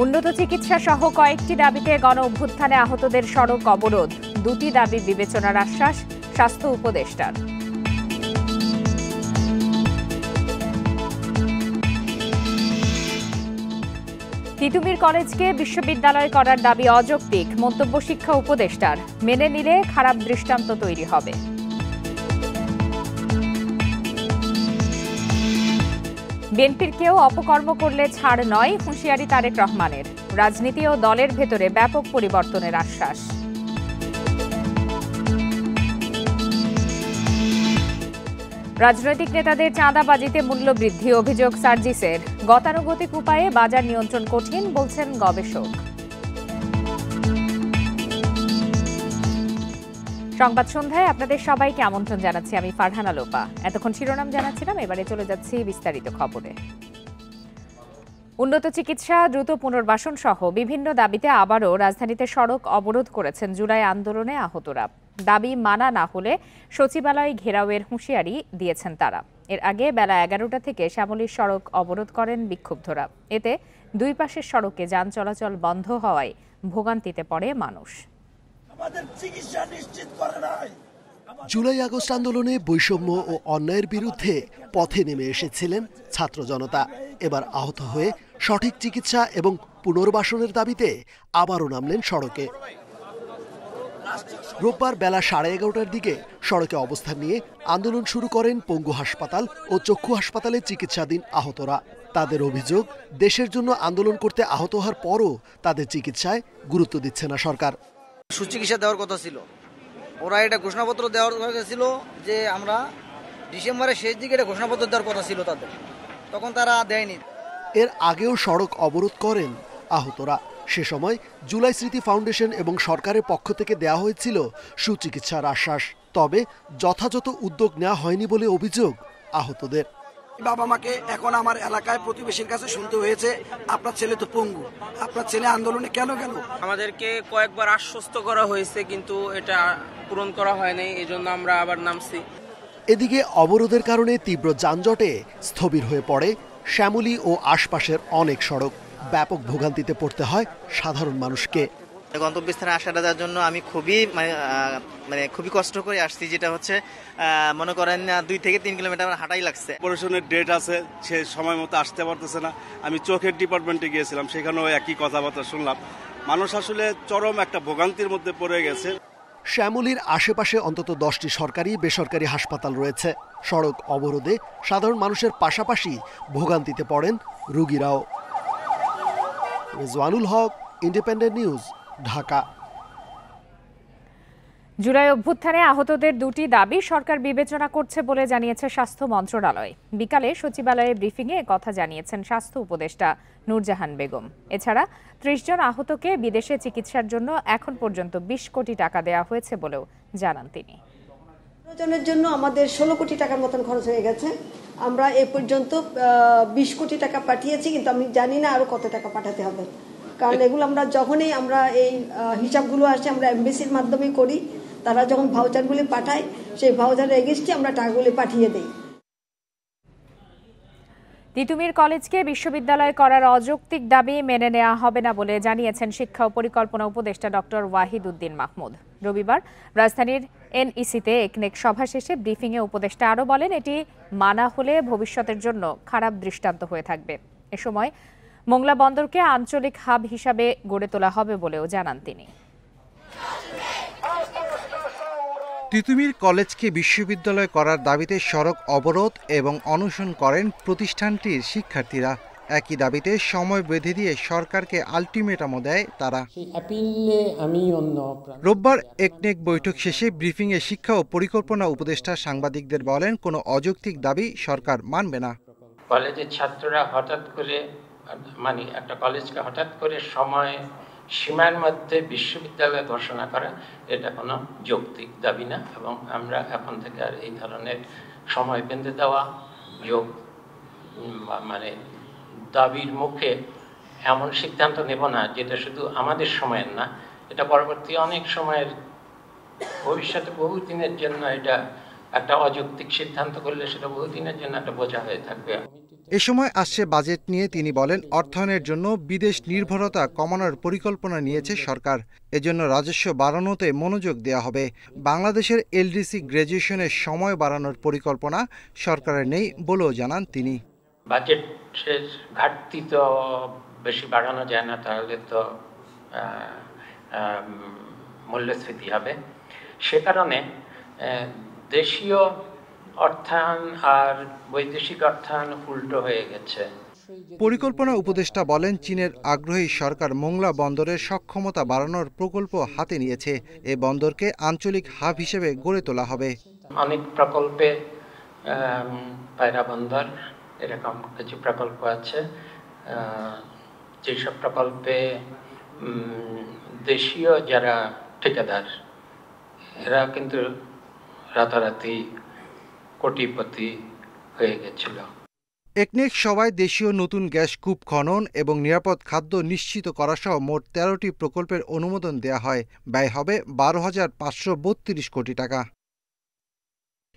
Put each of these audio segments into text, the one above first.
উন্নত চিকিৎসা সহ কয়েকটি দাবিতে গণ অভ্যুত্থানে আহতদের সড়ক অবরোধ, দুটি দাবি বিবেচনার আশ্বাস স্বাস্থ্য উপদেষ্টার। তিতুমির কলেজকে বিশ্ববিদ্যালয় করার দাবি অযৌক্তিক, মন্তব্য শিক্ষা উপদেষ্টার। মেনে নিলে খারাপ দৃষ্টান্ত তৈরি হবে। বিএনপির কেউ অপকর্ম করলে ছাড় নয়, হুঁশিয়ারি তারেক রহমানের। রাজনীতি ও দলের ভেতরে ব্যাপক পরিবর্তনের আশ্বাস। রাজনৈতিক নেতাদের চাঁদাবাজিতে মূল্যবৃদ্ধি অভিযোগ সার্জিসের। গতানুগতিক উপায়ে বাজার নিয়ন্ত্রণ কঠিন বলছেন গবেষক। সংবাদ সন্ধ্যায় আপনাদের সবাইকে আমন্ত্রণ জানাচ্ছি আমি ফারহানা লোপা। এতক্ষণ শিরোনাম জানাচ্ছিলাম, এবারে চলে যাচ্ছি বিস্তারিত খবরে। উন্নত চিকিৎসা, দ্রুত পুনর্বাসন সহ বিভিন্ন দাবিতে আবারও রাজধানীতে সড়ক অবরোধ করেছেন জুলাই আন্দোলনে আহতরা। দাবি মানা না হলে সচিবালয় ঘেরাওয়ের হুঁশিয়ারি দিয়েছেন তারা। এর আগে বেলা 11টা থেকে শ্যামলীর সড়ক অবরোধ করেন বিক্ষুব্ধরা। এতে দুই পাশের সড়কে যান চলাচল বন্ধ হওয়ায় ভোগান্তিতে পড়ে মানুষ। জুলাই আগস্ট আন্দোলনে বৈষম্য ও অন্যায়ের বিরুদ্ধে পথে নেমে এসেছিলেন ছাত্র জনতা। এবার আহত হয়ে সঠিক চিকিৎসা এবং পুনর্বাসনের দাবিতে আবারও নামলেন সড়কে। রোববার বেলা 11:30টার দিকে সড়কে অবস্থান নিয়ে আন্দোলন শুরু করেন পঙ্গু হাসপাতাল ও চক্ষু হাসপাতালে চিকিৎসাধীন আহতরা। তাদের অভিযোগ, দেশের জন্য আন্দোলন করতে আহত হওয়ার পরও তাদের চিকিৎসায় গুরুত্ব দিচ্ছে না সরকার। সুচিকিৎসা দেওয়ার কথা ছিল, ওরা এটা ঘোষণাপত্র দেওয়ার কথা ছিল যে আমরা ডিসেম্বরের শেষ দিকে এটা ঘোষণাপত্র দেওয়ার কথা ছিল তাদের, তখন তারা দেয়নি। এর আগেও সড়ক অবরোধ করেন আহতরা। সে সময় জুলাই স্মৃতি ফাউন্ডেশন এবং সরকারের পক্ষ থেকে দেওয়া হয়েছিল সুচিকিৎসার আশ্বাস। তবে যথাযথ উদ্যোগ নেওয়া হয়নি বলে অভিযোগ আহতদের। বাবা মাকে এখন আমার এলাকায় প্রতিবেশীর কাছে শুনতে হয়েছে, আপনার ছেলে তো পঙ্গু, আপনার ছেলে আন্দোলনে কেন গেল? আমাদেরকে কয়েকবার আশ্বস্ত করা হয়েছে, কিন্তু এটা পূরণ করা হয়নি, এই জন্য আমরা আবার নামছি। এদিকে অবরোধের কারণে তীব্র যানজটে স্থবির হয়ে পড়ে শ্যামলী ও আশপাশের অনেক সড়ক। ব্যাপক ভোগান্তিতে পড়তে হয় সাধারণ মানুষকে। গন্তব্যস্থানে আসার জন্য আমি খুবই কষ্ট করে আসছি, যেটা হচ্ছে মনে করেন 2 থেকে 3 কিলোমিটার হাঁটাই লাগছে। অপারেশনের ডেট আছে, সে সময় মতো আসতে পারতেছে না। আমি চোখের ডিপার্টমেন্টে গিয়েছিলাম, সেখানেও একই কথাবার্তা শুনলাম। মানুষ আসলে চরম একটা ভোগান্তির মধ্যে পড়ে গেছে। শ্যামলীর আশেপাশে অন্তত 10টি সরকারি বেসরকারি হাসপাতাল রয়েছে। সড়ক অবরোধে সাধারণ মানুষের পাশাপাশি ভোগান্তিতে পড়েন রোগীরাও। রেজওয়ানুল হক, ইন্ডিপেন্ডেন্ট নিউজ, ঢাকা। জুলাই অভ্যুত্থানে আহতদের দুটি দাবি সরকার বিবেচনা করছে বলে জানিয়েছে স্বাস্থ্য মন্ত্রণালয়। বিকালে সচিবালয়ে ব্রিফিংয়ে কথা জানিয়েছেন স্বাস্থ্য উপদেষ্টা নূরজাহান বেগম। এছাড়া 30 জন আহতকে বিদেশে চিকিৎসার জন্য এখন পর্যন্ত 20 কোটি টাকা দেওয়া হয়েছে বলেও জানান তিনি। জনের জন্য আমাদের 16 কোটি টাকার মতন খরচ হয়ে গেছে। আমরা এ পর্যন্ত 20 কোটি টাকা পাঠিয়েছি, কিন্তু আমি জানি না আরো কত টাকা পাঠাতে হবে, কারণ এগুলো আমরা যখনই আমরা এই হিসাবগুলো আসে আমরা এমবেসির মাধ্যমে করি। তারা যখন ভাউচারগুলি পাঠায়, সেই ভাউচারের এগেইনস্টে আমরা টাকাগুলি পাঠিয়ে দেই। তিতুমির কলেজকে বিশ্ববিদ্যালয় করার অযৌক্তিক দাবি মেনে নেওয়া হবে না বলে জানিয়েছেন শিক্ষা ও পরিকল্পনা উপদেষ্টা ডক্টর ওয়াহিদ উদ্দিন মাহমুদ। রবিবার রাজধানীর এনইসিতে একনেক সভা শেষে ব্রিফিংয়ে উপদেষ্টা আরও বলেন, এটি মানা হলে ভবিষ্যতের জন্য খারাপ দৃষ্টান্ত হয়ে থাকবে। এ সময় মোংলা বন্দরকে আঞ্চলিক হাব হিসাবে গড়ে তোলা হবে বলেও জানান তিনি। তিতুমির কলেজকে বিশ্ববিদ্যালয় করার দাবিতে সড়ক অবরোধ এবং অনশন করেন প্রতিষ্ঠানটির শিক্ষার্থীরা। একই দাবিতে সময় বেঁধে দিয়ে সরকারকে আলটিমেটামও দেয় তারা। রোববার একনেক বৈঠক শেষে ব্রিফিংয়ে শিক্ষা ও পরিকল্পনা উপদেষ্টা সাংবাদিকদের বলেন, কোনো অযৌক্তিক দাবি সরকার মানবে না। কলেজের ছাত্ররা হঠাৎ করে একটা কলেজকে হঠাৎ করে সময় সীমার মধ্যে বিশ্ববিদ্যালয় ঘোষণা করা, এটা কোনো যৌক্তিক দাবি না, এবং আমরা এখন থেকে আর এই ধরনের সময় বেঁধে দেওয়া দাবির মুখে এমন সিদ্ধান্ত নেব না যেটা শুধু আমাদের সময়ের না, এটা পরবর্তী অনেক সময়ের ভবিষ্যতে বহুদিনের জন্য এটা একটা অযৌক্তিক সিদ্ধান্ত করলে সেটা বহুদিনের জন্য একটা বোঝা হয়ে থাকবে। এ সময় আসছে বাজেট নিয়ে তিনি বলেন, অর্থায়নের জন্য বিদেশ নির্ভরতা কমানোর পরিকল্পনা নিয়েছে সরকার। এজন্য রাজস্ব বাড়ানোতে মনোযোগ দেওয়া হবে। বাংলাদেশের এলডিসি গ্র্যাজুয়েশনের সময় বাড়ানোর পরিকল্পনা সরকারের নেই বলেও জানান তিনি। বাজেটের ঘাটতি তো বেশি বাড়ানো যায় না, তাহলে তো মূল্যস্ফীতি হবে। সে কারণে দেশীয় অর্থায়ন আর বৈদেশিক অর্থায়ন উল্টো হয়ে গেছে। পরিকল্পনা উপদেষ্টা বলেন, চীনের আগ্রহী সরকার মোংলা বন্দরের সক্ষমতা বাড়ানোর প্রকল্প হাতে নিয়েছে। এ বন্দরকে আঞ্চলিক হাব হিসেবে গড়ে তোলা হবে। অনেক প্রকল্পে পায়রা বন্দর এরকম কিছু প্রকল্প আছে, যেসব প্রকল্পে দেশীয় যারা ঠিকাদার এরা কিন্তু রাতারাতি কোটিপতি হয়ে গেছিল। একনেক সভায় দেশীয় নতুন গ্যাস কূপ খনন এবং নিরাপদ খাদ্য নিশ্চিত করা সহ মোট ১৩টি প্রকল্পের অনুমোদন দেয়া হয়। ব্যয় হবে ১২,৫৩২ কোটি টাকা।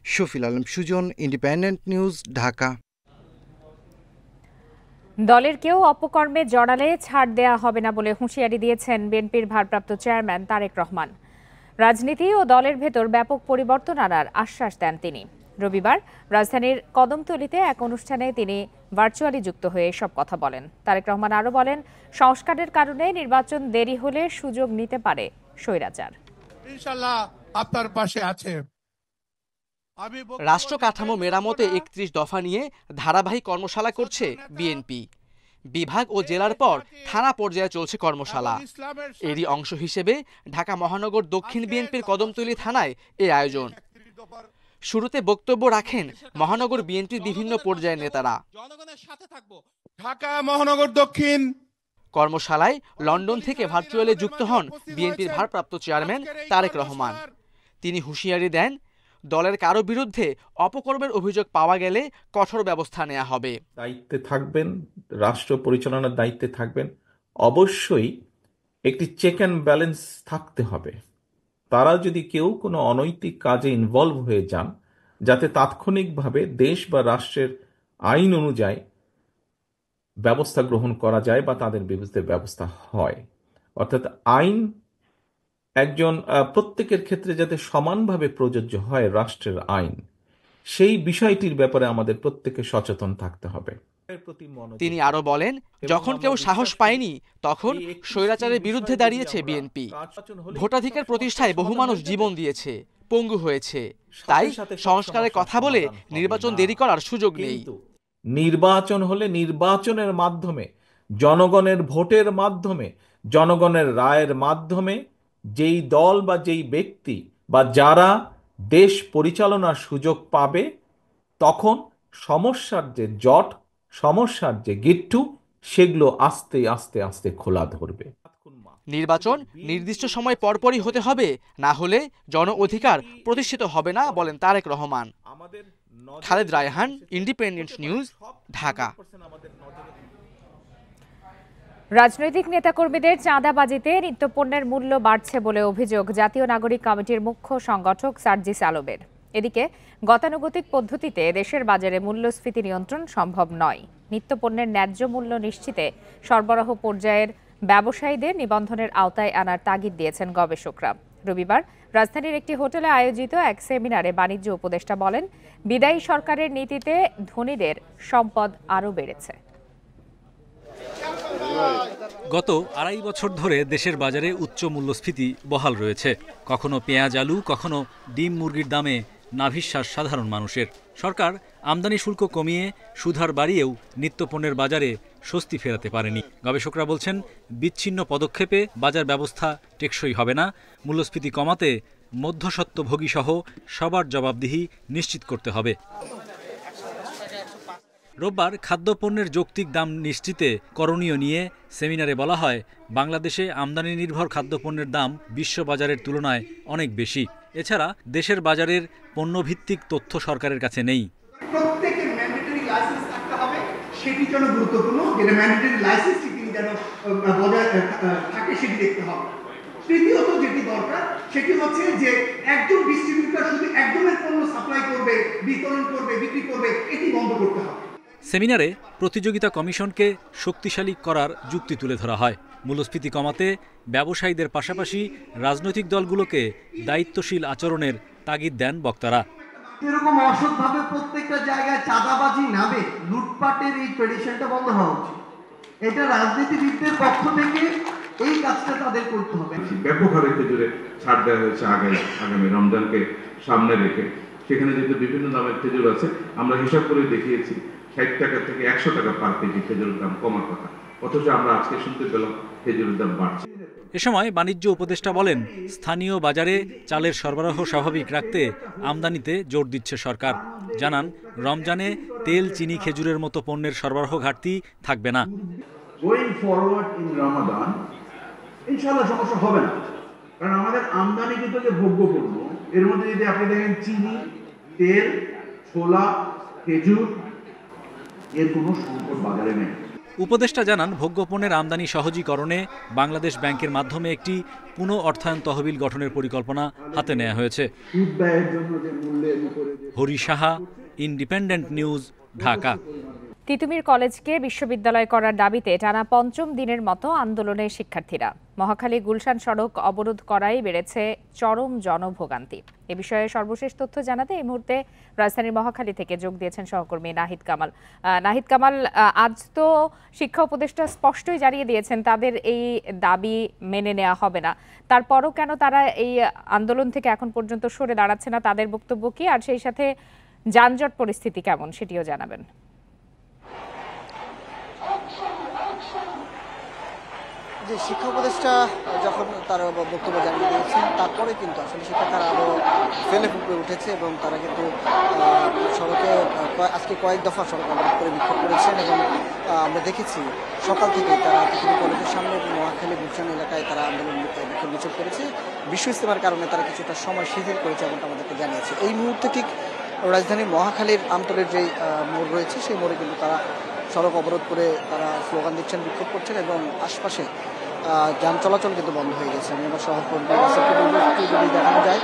Shafil Alam Sujon, Independent news, Dhaka. দলের কেউ অপকর্মে জড়ালে ছাড় দেয়া হবে না বলে হুঁশিয়ারি দিয়েছেন বিএনপির ভারপ্রাপ্ত চেয়ারম্যান তারেক রহমান। রাজনীতি ও দলের ভেতর ব্যাপক পরিবর্তন আনার আশ্বাস দেন তিনি। রবিবার রাজধানীর কদমতলীতে এক অনুষ্ঠানে তিনি ভার্চুয়ালি যুক্ত হয়ে এসব কথা বলেন। তারেক রহমান আরও বলেন, সংস্কারের কারণে নির্বাচন দেরি হলে সুযোগ নিতে পারে স্বৈরাচার। ইনশাআল্লাহ আপনার পাশে আছে। রাষ্ট্র কাঠামো মেরামতে ৩১ দফা নিয়ে ধারাবাহিক কর্মশালা করছে বিএনপি। বিভাগ ও জেলার পর থানা পর্যায়ে চলছে কর্মশালা। এরই অংশ হিসেবে ঢাকা মহানগর দক্ষিণ বিএনপির কদমতলী থানায় এ আয়োজন। শুরুতে বক্তব্য রাখেন মহানগর বিএনপির বিভিন্ন পর্যায়ের নেতারা। ঢাকা মহানগর দক্ষিণ কর্মশালায় লন্ডন থেকে ভার্চুয়ালি যুক্ত হন বিএনপির ভারপ্রাপ্ত চেয়ারম্যান তারেক রহমান। তিনি হুঁশিয়ারি দেন, দলের কারো বিরুদ্ধে অপকর্মের অভিযোগ পাওয়া গেলে কঠোর ব্যবস্থা নেওয়া হবে। দায়িত্বে থাকবেন, রাষ্ট্র পরিচালনার দায়িত্বে থাকবেন, অবশ্যই একটি চেক অ্যান্ড ব্যালেন্স থাকতে হবে। তারা যদি কেউ কোনো অনৈতিক কাজে ইনভলভ হয়ে যান, যাতে তাৎক্ষণিকভাবে দেশ বা রাষ্ট্রের আইন অনুযায়ী ব্যবস্থা গ্রহণ করা যায় বা তাদের বিরুদ্ধে ব্যবস্থা হয়। অর্থাৎ আইন একজন প্রত্যেকের ক্ষেত্রে যাতে সমানভাবে প্রযোজ্য হয় রাষ্ট্রের আইন, সেই বিষয়টির ব্যাপারে আমাদের প্রত্যেকে সচেতন থাকতে হবে। তিনি আরো বলেন, যখন কেউ সাহস পায়নি তখন স্বৈরাচারের বিরুদ্ধে দাঁড়িয়েছে বিএনপি। ভোটাধিকার প্রতিষ্ঠায় বহু মানুষ জীবন দিয়েছে, পঙ্গু হয়েছে। তাই সংস্কারের কথা বলে নির্বাচন দেরি করার সুযোগ নেই। নির্বাচন হলে নির্বাচনের মাধ্যমে, জনগণের ভোটের মাধ্যমে, জনগণের রায়ের মাধ্যমে যেই দল বা যেই ব্যক্তি বা যারা দেশ পরিচালনার সুযোগ পাবে, তখন সমস্যার যে জট, সমস্যার যে গিট্টু, সেগুলো আস্তে আস্তে আস্তে খোলা ধরবে। নির্বাচন নির্দিষ্ট সময় পরপরই হতে হবে, না হলে জন অধিকার প্রতিষ্ঠিত হবে না বলেন তারেক রহমান। Khaled Raihan, independent news, Dhaka. রাজনৈতিক নেতাকর্মীদের চাঁদাবাজিতে নিত্যপণ্যের মূল্য বাড়ছে বলে অভিযোগ জাতীয় নাগরিক কমিটির মুখ্য সংগঠক সার্জিস আলমের। এদিকে গতানুগতিক পদ্ধতিতে দেশের বাজারে মূল্যস্ফীতি নিয়ন্ত্রণ সম্ভব নয়। নিত্যপণ্যের ন্যায্য মূল্য নিশ্চিতে সরবরাহ পর্যায়ের ব্যবসায়ীদের নিবন্ধনের আওতায় আনার তাগিদ দিয়েছেন গবেষকরা। রবিবার রাজধানীর একটি হোটেলে আয়োজিত এক সেমিনারে বাণিজ্য উপদেষ্টা বলেন, বিদায়ী সরকারের নীতিতে ধনীদের সম্পদ আরও বেড়েছে। গত ২.৫ বছর ধরে দেশের বাজারে উচ্চ মূল্যস্ফীতি বহাল রয়েছে। কখনো পেঁয়াজ, আলু, কখনো ডিম, মুরগির দামে নাভিশ্বাস সাধারণ মানুষের। সরকার আমদানি শুল্ক কমিয়ে সুদহার বাড়িয়েও নিত্যপণ্যের বাজারে স্বস্তি ফেরাতে পারেনি। গবেষকরা বলছেন, বিচ্ছিন্ন পদক্ষেপে বাজার ব্যবস্থা টেকসই হবে না। মূল্যস্ফীতি কমাতে মধ্যস্বত্বভোগী সহ সবার জবাবদিহি নিশ্চিত করতে হবে। রোববার খাদ্যপণ্যের যৌক্তিক দাম নিশ্চিতে করণীয় নিয়ে সেমিনারে বলা হয়, বাংলাদেশে আমদানি নির্ভর খাদ্যপণ্যের দাম বিশ্ববাজারের তুলনায় অনেক বেশি। এছাড়া দেশের বাজারের পণ্যভিত্তিক তথ্য সরকারের কাছে নেই। প্রত্যেকের ম্যান্ডেটরি লাইসেন্স থাকতে হবে, সেটি জন্য গুরুত্বপূর্ণ, যেটা ম্যান্ডেটরি লাইসেন্সটি যেন বজায় থাকে সেটি দেখতে হবে। তৃতীয়ত যেটি দরকার সেটি হচ্ছে যে একজন ডিস্ট্রিবিউটর শুধু একজনের পণ্য সাপ্লাই করবে, বিতরণ করবে, বিক্রি করবে, এটি বন্ধ করতে হবে। সেমিনারে প্রতিযোগিতা কমিশনকে শক্তিশালী করার যুক্তি তুলে ধরা হয়। মূল্যস্ফীতি কমাতে ব্যবসায়ীদের পাশাপাশি রাজনৈতিক দলগুলোকে দায়িত্বশীল আচরণের তাগিদ দেন বক্তারা। এরকম অসৎভাবে প্রত্যেকটা জায়গায় চাঁদাবাজি নামে লুটপাটের এই ট্রেডিশনটা বন্ধ হওয়া উচিত। এটা রাজনীতিবিদদের পক্ষ থেকে এই কাজটা তাদের করতে হবে। ব্যাপক হারে খেজুরে ছাড় দেওয়া হয়েছে আগামী রমজানকে সামনে রেখে। সেখানে যেহেতু বিভিন্ন দামের খেজুর আছে, আমরা হিসাব করে দেখিয়েছি 60 টাকা থেকে 100 টাকা পার কেজি খেজুরের দাম কমার কথা, অথচ আমরা আজকে শুনতে পেলাম খেজুরের দাম বাড়ছে। এ সময় বাণিজ্য উপদেষ্টা বলেন, স্থানীয় বাজারে চালের সরবরাহ স্বাভাবিক রাখতে আমদানিতে জোর দিচ্ছে সরকার। জানান, রমজানে তেল, চিনি, খেজুরের মতো পণ্যের সরবরাহ ঘাটতি থাকবে না। গোয়িং ফরওয়ার্ড ইন রমাদান ইনশাআল্লাহ সমস্যা হবে না, কারণ আমাদের আমদানি কিন্তু যে ভোগ্যপণ্য, এর মধ্যে যদি আপনি দেখেন চিনি, তেল, ছোলা, খেজুর, এর কোনো সংকট বাজারে নেই। উপদেষ্টা জানান, ভোগ্যপণ্যের আমদানি সহজীকরণে বাংলাদেশ ব্যাংকের মাধ্যমে একটি পুনঃ অর্থায়ন তহবিল গঠনের পরিকল্পনা হাতে নেওয়া হয়েছে। Hari Saha, independent news, Dhaka. তিতুমির কলেজকে বিশ্ববিদ্যালয় করার দাবিতে টানা ৫ম দিনের মতো আন্দোলনে শিক্ষার্থীরা। মহাখালী গুলশান সড়ক অবরোধ করায় বেড়েছে চরম জনভোগান্তি। এ বিষয়ে সর্বশেষ তথ্য জানাতে এই মুহূর্তে রাজধানীর মহাখালী থেকে যোগ দিয়েছেন সহকর্মী নাহিদ কামাল। নাহিদ কামাল, আজ তো শিক্ষা উপদেষ্টা স্পষ্টই জানিয়ে দিয়েছেন তাদের এই দাবি মেনে নেওয়া হবে না। তারপরও কেন তারা এই আন্দোলন থেকে এখন পর্যন্ত সরে দাঁড়াচ্ছে না, তাদের বক্তব্য কি, আর সেই সাথে যানজট পরিস্থিতি কেমন সেটিও জানাবেন। যে শিক্ষা উপদেষ্টা যখন তার বক্তব্য জানিয়ে দিয়েছেন, তারপরে কিন্তু আসলে শিক্ষার্থীরা আরও ফেলে ফুপড়ে উঠেছে এবং তারা কিন্তু সড়কে আজকে কয়েক দফা সড়ক অবরোধ করে বিক্ষোভ করেছেন। এবং আমরা দেখেছি সকাল থেকে তারা তিতুমির কলেজের সামনে এবং মহাখালী গুলশান এলাকায় তারা আন্দোলন বিক্ষোভ করেছে। বিশ্ব ইজতেমার কারণে তারা কিছুটা সময় শিথিল করেছে এমনটা আমাদেরকে জানিয়েছে। এই মুহূর্তে ঠিক রাজধানীর মহাখালীর আমতলের যে মোড় রয়েছে, সেই মোড়ে কিন্তু তারা সড়ক অবরোধ করে তারা স্লোগান দিচ্ছেন, বিক্ষোভ করছেন এবং আশপাশে যান চলাচল কিন্তু বন্ধ হয়ে গেছে। আমি আমার সহকর্মী যদি দেখানো যায়,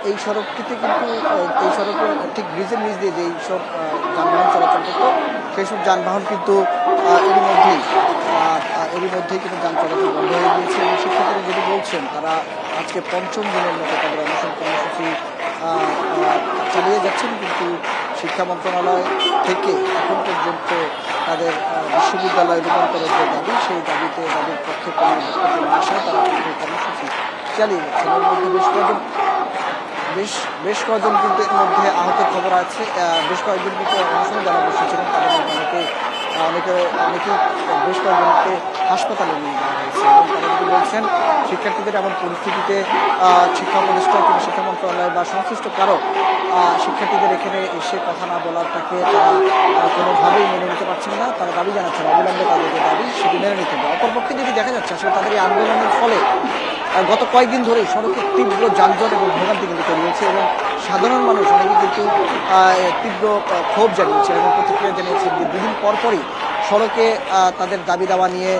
এই সড়কটিতে কিন্তু এই সড়কের ঠিক ব্রিজের নিচ দিয়ে যেই সব যানবাহন চলাচল করতো, সেই সব যানবাহন কিন্তু এরই মধ্যেই কিন্তু যান চলাচল বন্ধ হয়ে গিয়েছে। এবং শিক্ষার্থীরা যদি বলছেন, তারা আজকে ৫ম দিনের মতো তাদের অনশন কর্মসূচি চালিয়ে যাচ্ছেন, কিন্তু শিক্ষা মন্ত্রণালয় থেকে এখন পর্যন্ত তাদের বিশ্ববিদ্যালয় রূপান্তরের যে দাবি, সেই দাবির পক্ষে কোনো বক্তব্য না আসায় তারা কিন্তু কর্মসূচি চালিয়ে যাচ্ছেন। এর মধ্যে বেশ কয়েকজন কিন্তু এর মধ্যে আহতের খবর আছে। বেশ কয়েকজন কিন্তু অনশনে যারা বসেছিলেন, তাদের মধ্যে অনেকে বেশ কয়েকজনকে হাসপাতালে নিয়ে যাওয়া হয়েছে। এবং তারা কিন্তু বলছেন, শিক্ষার্থীদের এমন পরিস্থিতিতে শিক্ষা উপদেষ্টা কিংবা শিক্ষা মন্ত্রণালয় বা সংশ্লিষ্ট কারো শিক্ষার্থীদের এখানে এসে কথা না বলাটাকে তারা কোনোভাবেই মেনে নিতে পারছেন না। তারা দাবি জানাচ্ছেন অবিলম্বে তাদের যে দাবি সেটি মেনে নিতে হবে। অপরপক্ষে যদি দেখা যাচ্ছে, আসলে তাদের এই আন্দোলনের ফলে গত কয়েকদিন ধরেই সড়কে তীব্র যানজট এবং ভোগান্তি কিন্তু তৈরি হয়েছে এবং সাধারণ মানুষ অনেকে কিন্তু তীব্র ক্ষোভ জানিয়েছে এবং প্রতিক্রিয়া জানিয়েছে যে দুদিন পরপরই সড়কে তাদের দাবি দাওয়া নিয়ে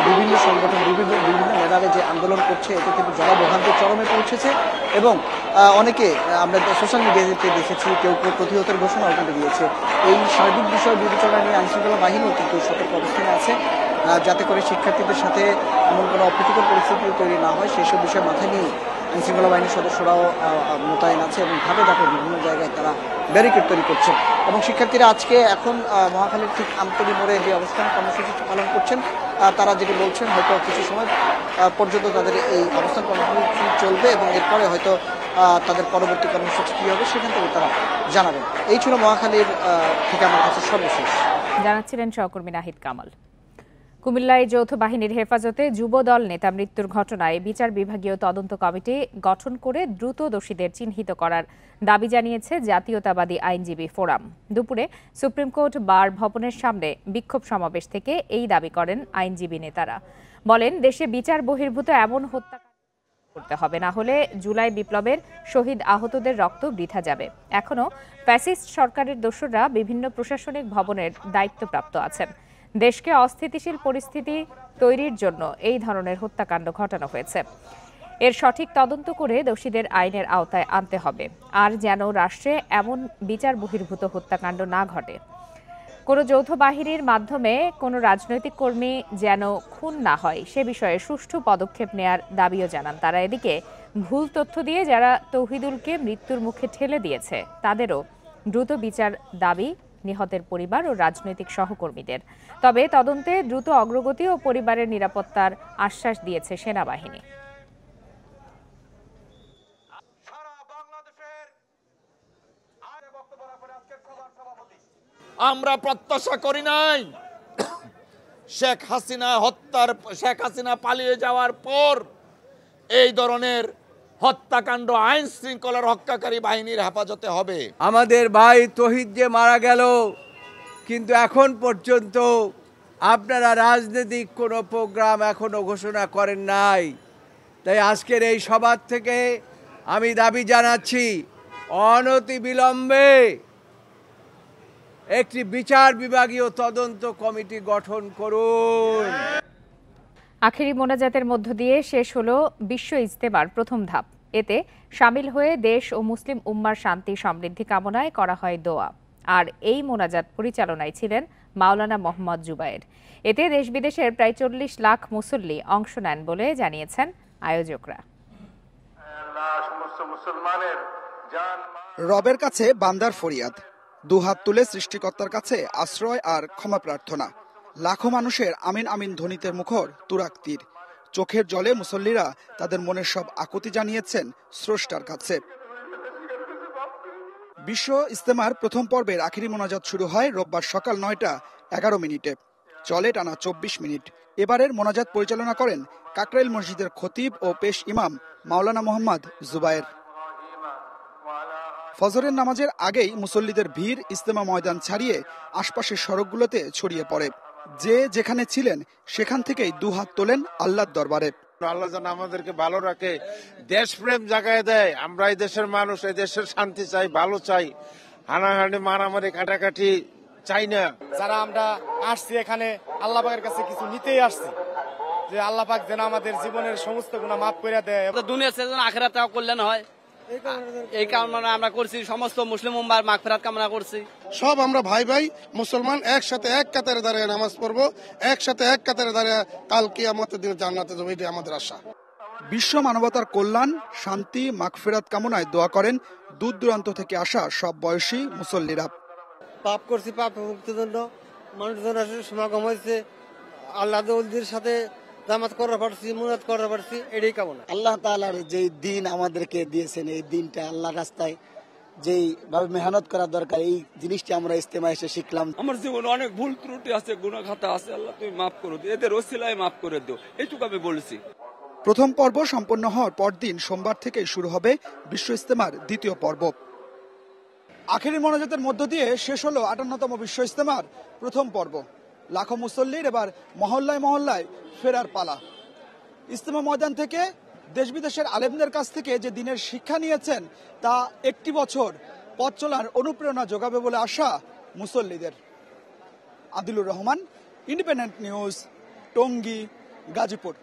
বিভিন্ন সংগঠন বিভিন্ন মেধাবে যে আন্দোলন করছে, এতে কিন্তু জনভোগান্তির চরমে পৌঁছেছে। এবং অনেকে আমরা সোশ্যাল মিডিয়াতে দেখেছি, কেউ প্রতিহতের ঘোষণাও কিন্তু দিয়েছে। এই সার্বিক বিষয় বিবেচনা নিয়ে আইনশৃঙ্খলা বাহিনীও কিন্তু সতর্ক অবস্থানে আছে, যাতে করে শিক্ষার্থীদের সাথে এমন কোনো অপ্রীতিকর পরিস্থিতি তৈরি না হয়, সেই সব বিষয় মাথায় নিয়ে আইনশৃঙ্খলা বাহিনীর সদস্যরাও মোতায়েন আছে এবং ধাপে ধাপে বিভিন্ন জায়গায় তারা ব্যারিকেড তৈরি করছেন। এবং শিক্ষার্থীরা আজকে এখন মহাখালীর ঠিক আমতলী মোড়ে যে অবস্থান কর্মসূচি পালন করছেন, তারা যেটি বলছেন, হয়তো কিছু সময় পর্যন্ত তাদের এই অবস্থান কর্মসূচি চলবে এবং এরপরে হয়তো তাদের পরবর্তী কর্মসূচি কী হবে সেখান থেকে তারা জানাবেন। এই ছিল মহাখালীর থেকে আমার কাছে সর্বশেষ। জানাচ্ছিলেন সহকর্মী নাহিদ কামাল। কুমিল্লায় যৌথ বাহিনীর হেফাজতে যুবদল নেতা মৃত্যুর ঘটনায় বিচার বিভাগীয় তদন্ত কমিটি গঠন করে দ্রুত দোষীদের চিহ্নিত করার দাবি জানিয়েছে জাতীয়তাবাদী আইনজীবী ফোরাম। দুপুরে সুপ্রিম কোর্ট বার ভবনের সামনে বিক্ষোভ সমাবেশ থেকে এই দাবি করেন আইনজীবী নেতারা। বলেন, দেশে বিচার বহির্ভূত এমন হত্যা করতে হবে, না হলে জুলাই বিপ্লবের শহীদ আহতদের রক্ত বৃথা যাবে। এখনো ফ্যাসিস্ট সরকারের দোসররা বিভিন্ন প্রশাসনিক ভবনের দায়িত্বপ্রাপ্ত আছেন। দেশকে অস্থিতিশীল পরিস্থিতি তৈরির জন্য এই ধরনের হত্যাকাণ্ড ঘটানো হয়েছে। এর সঠিক তদন্ত করে দোষীদের আইনের আওতায় আনতে হবে, আর যেন রাষ্ট্রে এমন বিচার বহির্ভূত হত্যাকাণ্ড না ঘটে। কোনো যৌথ বাহিনীর মাধ্যমে কোনো রাজনৈতিক কর্মী যেন খুন না হয় সে বিষয়ে সুষ্ঠু পদক্ষেপ নেয়ার দাবিও জানান তারা। এদিকে ভুল তথ্য দিয়ে যারা তৌহিদুলকে মৃত্যুর মুখে ঠেলে দিয়েছে তাদেরও দ্রুত বিচার দাবি নিহতের পরিবার ও রাজনৈতিক সহকর্মীদের। তবে তদন্তে দ্রুত অগ্রগতি ও পরিবারের নিরাপত্তার আশ্বাস দিয়েছে সেনাবাহিনী। আমরা প্রত্যাশা করি নাই শেখ হাসিনা পালিয়ে যাওয়ার পর এই ধরনের হত্যাকাণ্ড আইন শৃঙ্খলা রক্ষাকারী বাহিনীর হেফাজতে হবে। আমাদের ভাই তৌহিদ যে মারা গেল, কিন্তু এখন পর্যন্ত আপনারা রাজনৈতিক কোনো প্রোগ্রাম এখনো ঘোষণা করেন নাই। তাই আজকের এই সভা থেকে আমি দাবি জানাচ্ছি অনতিবিলম্বে একটি বিচার বিভাগীয় তদন্ত কমিটি গঠন করুন। আখেরি মোনাজাতের মধ্য দিয়ে শেষ হলো বিশ্ব ইজতেমার প্রথম ধাপ। এতে শামিল হয়ে দেশ ও মুসলিম উম্মার শান্তি সমৃদ্ধি কামনায় করা হয় দোয়া। আর এই মোনাজাত পরিচালনায় ছিলেন মাওলানা মোহাম্মদ জুবায়ের। এতে দেশ বিদেশের প্রায় 40 লাখ মুসল্লি অংশ নেন বলে জানিয়েছেন আয়োজকরা। রবের কাছে বান্দার ফরিয়াদ, দুহাত তুলে সৃষ্টিকর্তার কাছে আশ্রয় আর ক্ষমা প্রার্থনা। লাখো মানুষের আমিন আমিন ধ্বনিতের মুখর তুরাক তীর। চোখের জলে মুসল্লিরা তাদের মনের সব আকুতি জানিয়েছেন স্রষ্টার কাছে। বিশ্ব ইজতেমার প্রথম পর্বের আখেরি মোনাজাত শুরু হয় রোববার সকাল 9:11 চলে টানা 24 মিনিট। এবারের মোনাজাত পরিচালনা করেন কাকরাইল মসজিদের খতিব ও পেশ ইমাম মাওলানা মোহাম্মদ জুবায়ের। ফজরের নামাজের আগেই মুসল্লিদের ভিড় ইজতেমা ময়দান ছাড়িয়ে আশপাশের সড়কগুলোতে ছড়িয়ে পড়ে। যে যেখানে ছিলেন সেখান থেকেই দুহাত তোলেন আল্লাহর দরবারে। আল্লাহ যেন আমাদেরকে ভালো রাখে, দেশপ্রেম জাগায় দেয়। আমরা এই দেশের মানুষ, এই দেশের শান্তি চাই, ভালো চাই, হানাহানি মারামারি কাটাকাটি চাই না। যারা আমরা আসছি এখানে আল্লাহ পাকের কাছে কিছু নিতেই আসছি, যে আল্লাহ পাক যেন আমাদের জীবনের সমস্ত গুনাহ মাফ করে দেয়, দুনিয়া ছেড়ে যেন আখিরাতেও কল্যাণ হয়, এই কামনা আমরা করছি। সমস্ত মুসলিম উম্মার মাগফিরাত কামনা করছি। সব আমরা ভাই ভাই মুসলমান একসাথে এক কাতারে দাঁড়িয়ে নামাজ পড়বো, একসাথে এক কাতারে দাঁড়িয়ে কাল কিয়ামতের দিনে জান্নাতে যাবো, এটাই আমাদের আশা। বিশ্ব মানবতার কল্যাণ, শান্তি, মাগফিরাত কামনায় দোয়া করেন দূর দূরান্ত থেকে আসা সব বয়সী মুসল্লিরা। পাপ করছি, পাপ মুক্তির জন্য মানুষজন সমাগম হয়েছে, আল্লাহ ওলিদের সাথে জামাত করা পারছি, মুনাত করা পারছি, এটাই কামনা। আল্লাহ তাআলার যেই দিন আমাদেরকে দিয়েছেন, এই দিনটা আল্লাহর রাস্তায় যেই ভাবে মেহনত করা দরকার, এই জিনিসটি আমরা ইজতেমা এসে শিখলাম। আমার জীবনে অনেক ভুল ত্রুটি আছে, গুনাহ খাতা আছে, আল্লাহ তুমি মাফ করো, এদের ওসিলায় মাফ করে দিও, এইটুকু আমি বলেছি। প্রথম পর্ব সম্পন্ন হওয়ার পরদিন সোমবার থেকে শুরু হবে বিশ্ব ইজতেমার দ্বিতীয় পর্ব। আখেরি মোনাজাতের মধ্য দিয়ে শেষ হলো 58তম বিশ্ব ইজতেমার প্রথম পর্ব। লাখো মুসল্লির এবার মহল্লায় মহল্লায় ফেরার পালা। ইজতেমা ময়দান থেকে দেশ বিদেশের আলেমদের কাছ থেকে যে দিনের শিক্ষা নিয়েছেন তা একটি বছর পথ চলার অনুপ্রেরণা যোগাবে বলে আশা মুসল্লিদের। Adilur Rahman, independent news, Tongi, Gazipur.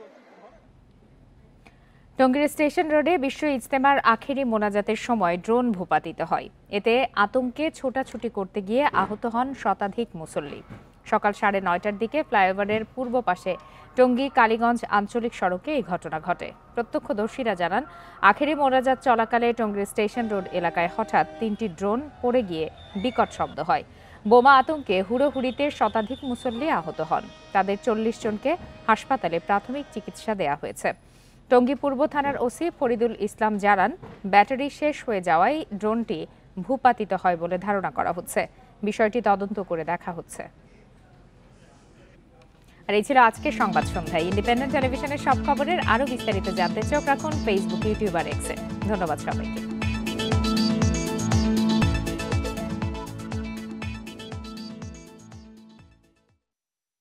টঙ্গীর স্টেশন রোডে বিশ্ব ইজতেমার আখেরি মোনাজাতের সময় ড্রোন ভূপাতিত হয়। এতে আতঙ্কে ছোটাছুটি করতে গিয়ে আহত হন শতাধিক মুসল্লি। সকাল 9:30টার দিকে ফ্লাইওভারের পূর্ব পাশে টঙ্গী কালীগঞ্জ আঞ্চলিক সড়কে এই ঘটনা ঘটে। প্রত্যক্ষদর্শীরা জানান, আখেরি মোনাজাত চলাকালে টঙ্গীর স্টেশন রোড এলাকায় হঠাৎ 3টি ড্রোন পড়ে গিয়ে বিকট শব্দ হয়। বোমা আতঙ্কে হুড়োহুড়িতে শতাধিক মুসল্লি আহত হন। তাদের 40 জনকে হাসপাতালে প্রাথমিক চিকিৎসা দেওয়া হয়েছে। টঙ্গী পূর্ব থানার ওসি ফরিদুল ইসলাম জানান, ব্যাটারি শেষ হয়ে যাওয়ায় ড্রোনটি ভূপাতিত হয় বলে ধারণা করা হচ্ছে। বিষয়টি তদন্ত করে দেখা হচ্ছে। আর এই ছিল আজকের সংবাদ সন্ধ্যায়। ইন্ডিপেন্ডেন্ট টেলিভিশনের সব খবরের আরো বিস্তারিত জানতে চোখ রাখুন ফেসবুক, ইউটিউব আর এক্সে। ধন্যবাদ সবাইকে।